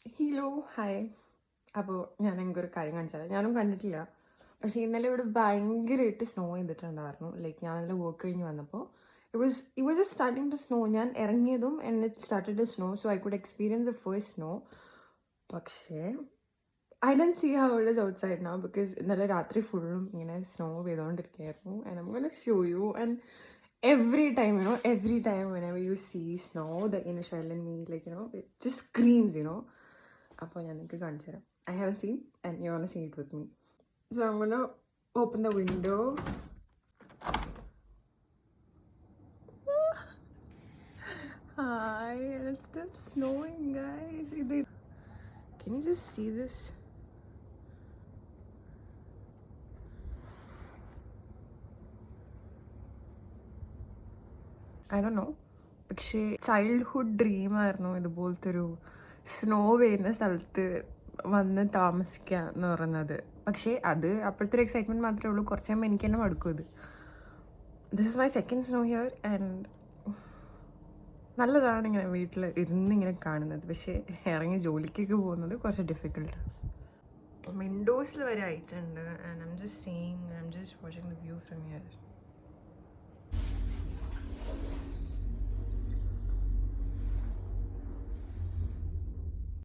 Hello hi. അപ്പോൾ ഞാൻ എനിക്കൊരു കാര്യം കാണിച്ചാൽ ഞാനും കണ്ടിട്ടില്ല. പക്ഷേ ഇന്നലെ ഇവിടെ ഭയങ്കരമായിട്ട് സ്നോ ചെയ്തിട്ടുണ്ടായിരുന്നു. ലൈക്ക് ഞാൻ ഇന്നലെ വർക്ക് കഴിഞ്ഞ് വന്നപ്പോൾ it was just starting to snow. ഞാൻ ഇറങ്ങിയതും and it started to snow, so I could experience the first snow. പക്ഷേ I don't see how it is outside now because ഇന്നലെ രാത്രി ഫുള്ളും ഇങ്ങനെ സ്നോ പെയ്തുകൊണ്ടിരിക്കുകയായിരുന്നു. And I am gonna show you. And every time whenever you see snow, the inner child in me, like, it just screams, അപ്പോൾ ഞാൻ നിങ്ങൾക്ക് കാണിച്ചു തരാം. I haven't seen and you want to see it with me. So I'm gonna open the window. Hi, and it's still snowing, guys. Can you just see this? I don't know. പക്ഷേ childhood ഡ്രീമായിരുന്നു ഇതുപോലത്തെ ഒരു snow പെയ്യുന്ന സ്ഥലത്ത് വന്ന് താമസിക്കുക എന്ന് പറയുന്നത്. പക്ഷേ അത് അപ്പോഴത്തെ ഒരു എക്സൈറ്റ്മെൻറ്റ് മാത്രമേ ഉള്ളൂ. കുറച്ച് കഴിയുമ്പോൾ എനിക്ക് തന്നെ മടുക്കും ഇത്. This is my second snow here and നല്ലതാണ് ഇങ്ങനെ വീട്ടിൽ ഇരുന്നിങ്ങനെ കാണുന്നത്. പക്ഷേ ഇറങ്ങി ജോലിക്കൊക്കെ പോകുന്നത് കുറച്ച് ഡിഫിക്കൽട്ടാണ്. വിൻഡോസിൽ വരെ ആയിട്ടുണ്ട് and I am just watching the view from here.